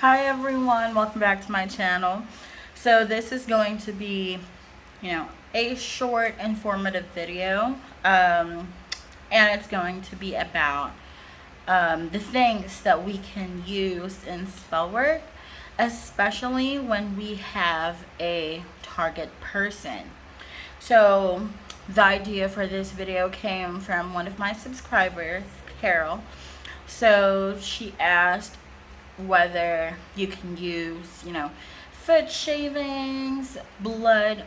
Hi everyone, welcome back to my channel. So this is going to be, a short informative video, and it's going to be about the things that we can use in Spellwork, especially when we have a target person. So the idea for this video came from one of my subscribers, Carol. So she asked whether you can use, foot shavings, blood,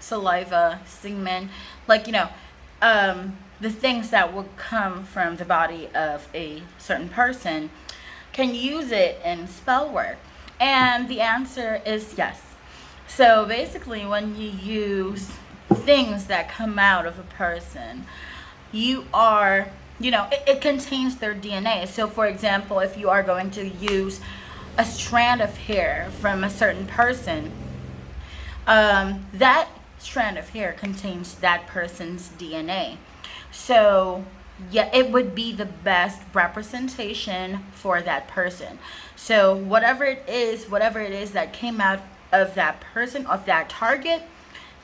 saliva, semen, the things that would come from the body of a certain person, can use it in spell work. And the answer is yes. So basically, when you use things that come out of a person, you are, it contains their DNA. So for example, if you are going to use a strand of hair from a certain person, that strand of hair contains that person's DNA. So yeah, it would be the best representation for that person. So whatever it is that came out of that person, of that target,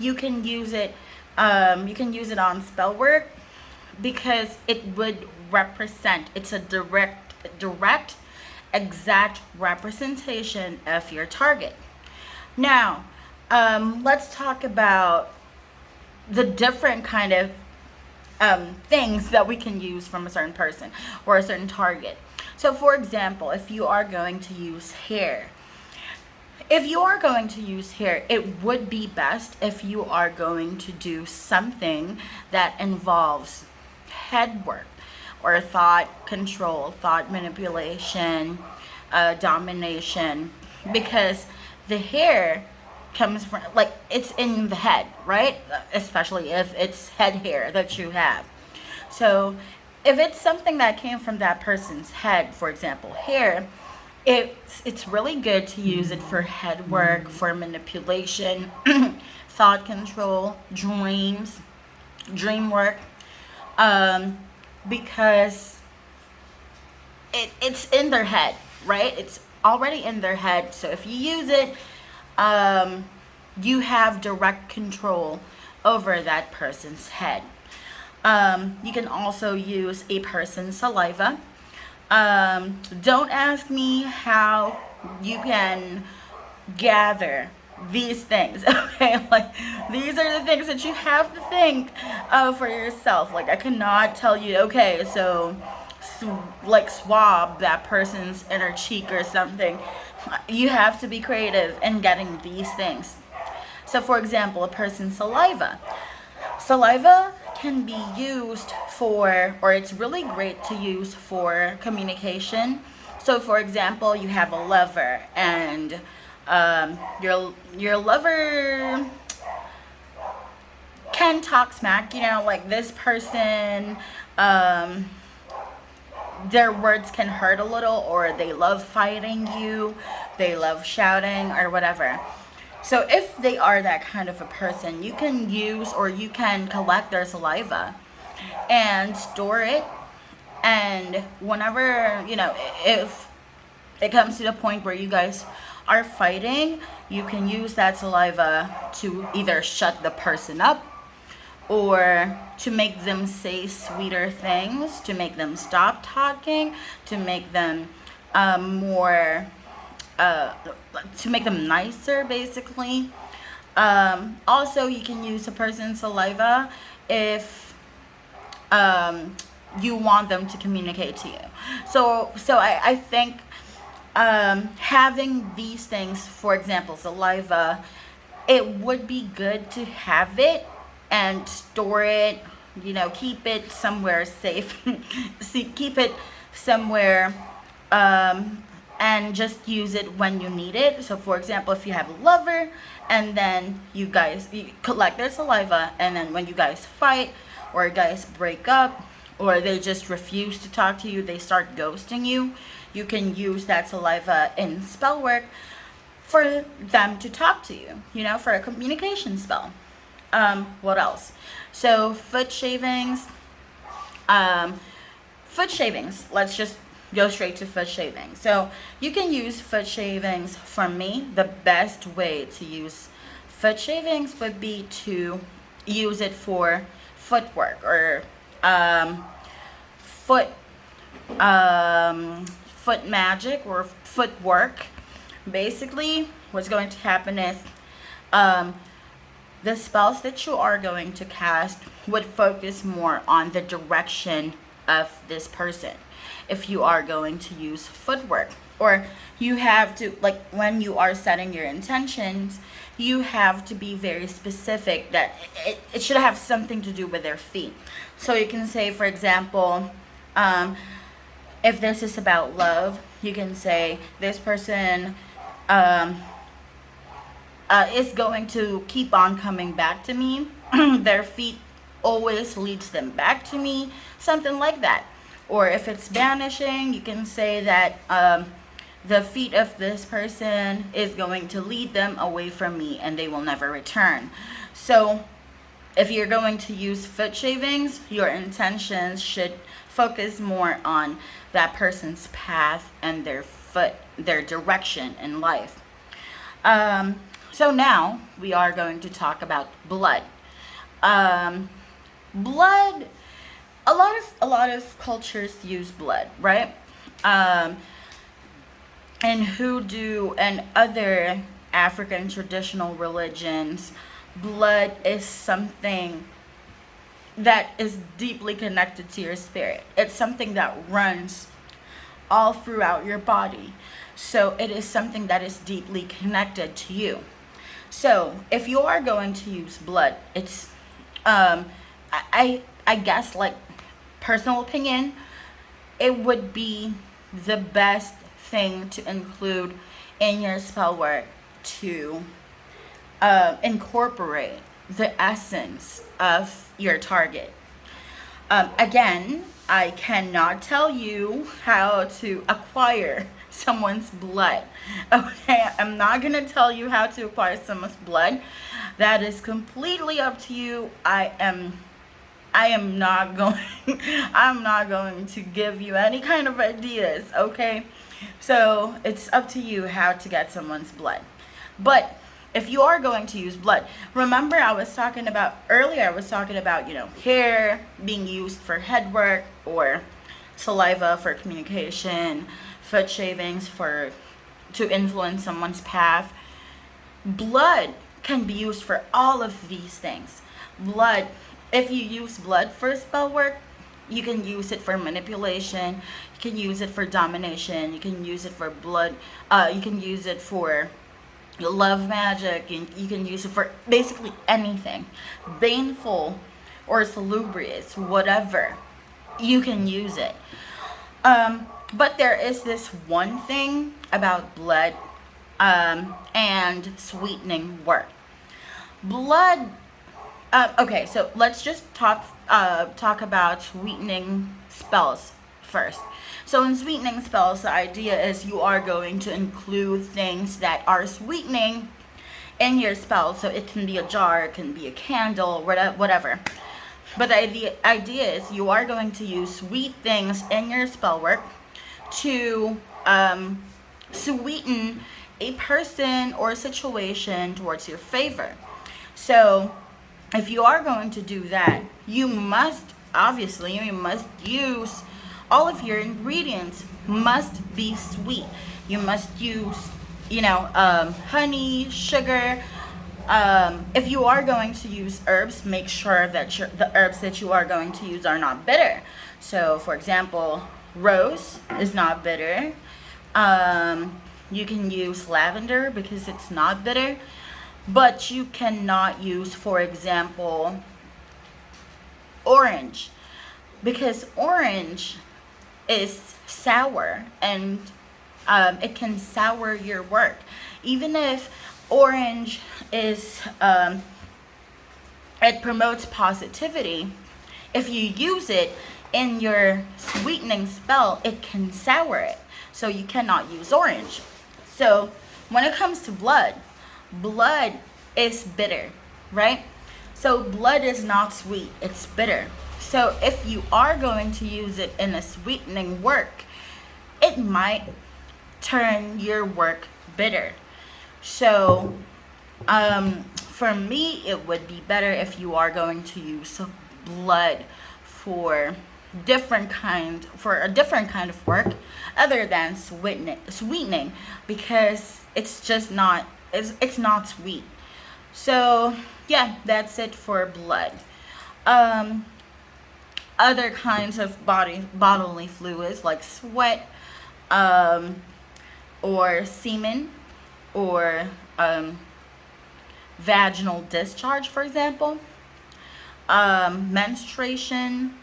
you can use it on Spellwork, because it would represent, it's a direct exact representation of your target. Now let's talk about the different kind of things that we can use from a certain person or a certain target. So for example, if you are going to use hair, it would be best if you are going to do something that involves head work or thought control, thought manipulation, domination, because the hair comes from, it's in the head, right? Especially if it's head hair that you have. So if it's something that came from that person's head, for example, hair, it's really good to use it for head work, for manipulation, thought control, dream work, because it's in their head, right? It's already in their head. So if you use it, you have direct control over that person's head. You can also use a person's saliva. Don't ask me how you can gather these things, okay? These are the things that you have to think for yourself. I cannot tell you, okay, so swab that person's inner cheek or something. You have to be creative in getting these things. So for example, a person's saliva can be used for, or it's really great to use for, communication. So for example, you have a lover, and your lover can talk smack, this person, their words can hurt a little, or they love fighting you, they love shouting, or whatever. So if they are that kind of a person, you can use, or you can collect their saliva and store it. And whenever, if it comes to the point where you guys are fighting, you can use that saliva to either shut the person up, or to make them say sweeter things, to make them stop talking, to make them more, to make them nicer, basically. Also, you can use a person's saliva if you want them to communicate to you. So I think having these things, for example, saliva, it would be good to have it and store it, keep it somewhere safe. Keep it somewhere, and just use it when you need it. So for example, if you have a lover, and then you collect their saliva, and then when you guys fight, or you guys break up, or they just refuse to talk to you, they start ghosting you, you can use that saliva in Spellwork for them to talk to you, for a communication spell. What else? So foot shavings, let's just go straight to foot shavings. So you can use foot shavings. For me, the best way to use foot shavings would be to use it for footwork or foot foot magic or footwork. Basically, what's going to happen is um, the spells that you are going to cast would focus more on the direction of this person. If you are going to use footwork, or you have to, like when you are setting your intentions, you have to be very specific that it should have something to do with their feet. So you can say, for example, if this is about love, you can say this person um, is going to keep on coming back to me. Their feet always leads them back to me, something like that. Or if it's banishing, you can say that the feet of this person is going to lead them away from me and they will never return. So if you're going to use foot shavings, your intentions should focus more on that person's path and their foot, their direction in life. So now we are going to talk about blood. Blood, a lot of cultures use blood, right? In Hoodoo and other African traditional religions, blood is something that is deeply connected to your spirit. It's something that runs all throughout your body. So it is something that is deeply connected to you. So if you are going to use blood, it's I guess, like, personal opinion, it would be the best thing to include in your spell work to incorporate the essence of your target. Again, I cannot tell you how to acquire someone's blood. Okay, I'm not gonna tell you how to acquire someone's blood. That is completely up to you. I am not going I'm not going to give you any kind of ideas, okay? So it's up to you how to get someone's blood. But if you are going to use blood, remember I was talking about hair being used for head work, or saliva for communication, foot shavings to influence someone's path. Blood can be used for all of these things. Blood, if you use blood for spell work, you can use it for manipulation, you can use it for domination, you can use it for blood, you can use it for love magic, and you can use it for basically anything. Baneful or salubrious, whatever, you can use it. But there is this one thing about blood and sweetening work. Blood. Okay, so let's just talk about sweetening spells first. So in sweetening spells, the idea is you are going to include things that are sweetening in your spell. So it can be a jar, it can be a candle, whatever. But the idea is you are going to use sweet things in your spell work to sweeten a person or situation towards your favor. So if you are going to do that, you must use all of your ingredients must be sweet. You must use, honey, sugar. If you are going to use herbs, make sure that the herbs that you are going to use are not bitter. So, for example, rose is not bitter. You can use lavender because it's not bitter. But you cannot use, for example, orange, because orange is sour and it can sour your work. Even if orange is, it promotes positivity, if you use it in your sweetening spell, it can sour it. So you cannot use orange. So when it comes to blood is bitter, right? So blood is not sweet, it's bitter. So if you are going to use it in a sweetening work, it might turn your work bitter. So for me, it would be better if you are going to use blood for a different kind of work other than sweetening, because it's just not it's not sweet. So yeah, that's it for blood. Other kinds of bodily fluids like sweat, or semen, or vaginal discharge, for example, menstruation.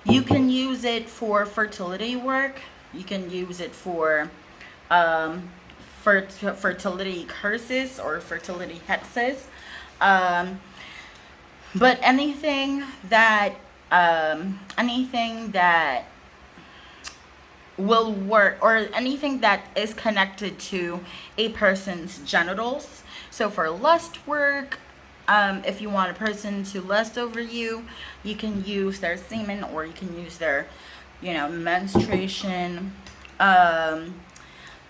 You can use it for fertility work. You can use it for fertility curses or fertility hexes. But anything that will work, or anything that is connected to a person's genitals. So for lust work, if you want a person to lust over you, you can use their semen, or you can use their, menstruation.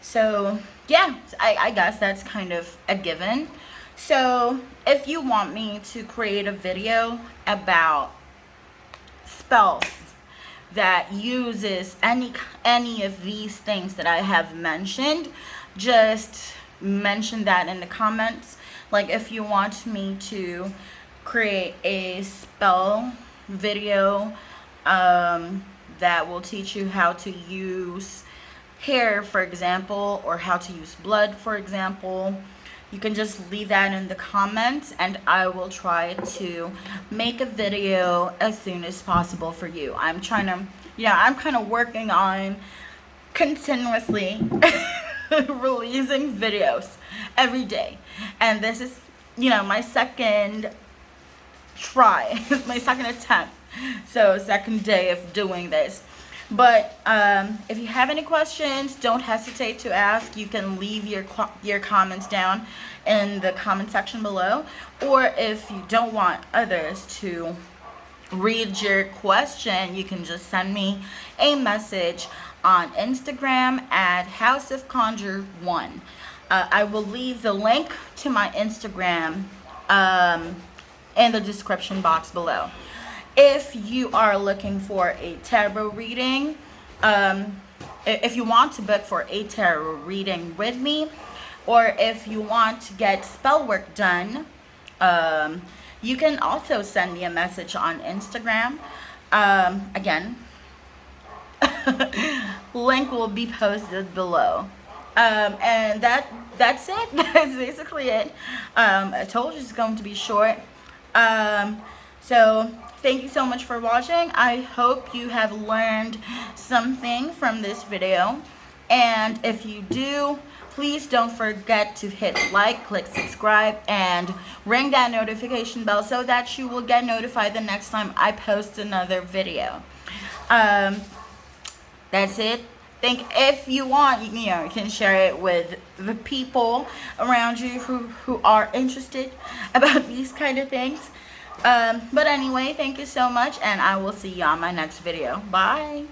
So yeah, I guess that's kind of a given. So if you want me to create a video about spells that uses any of these things that I have mentioned, just mention that in the comments. Like if you want me to create a spell video that will teach you how to use hair, for example, or how to use blood, for example, you can just leave that in the comments, and I will try to make a video as soon as possible for you. I'm trying to, I'm kind of working on continuously releasing videos every day. And this is, my second try, my second attempt. So second day of doing this. But if you have any questions, don't hesitate to ask. You can leave your comments down in the comment section below. Or if you don't want others to read your question, you can just send me a message on Instagram at House of Conjure 1. I will leave the link to my Instagram in the description box below. If you are looking for a tarot reading, if you want to book for a tarot reading with me, or if you want to get spell work done, you can also send me a message on Instagram. Again, link will be posted below. And that's it. That's basically it. I told you it's going to be short. So thank you so much for watching. I hope you have learned something from this video. And if you do, please don't forget to hit like, click subscribe, and ring that notification bell so that you will get notified the next time I post another video. That's it. If you want, you can share it with the people around you who are interested about these kind of things. But anyway, thank you so much, and I will see you on my next video. Bye.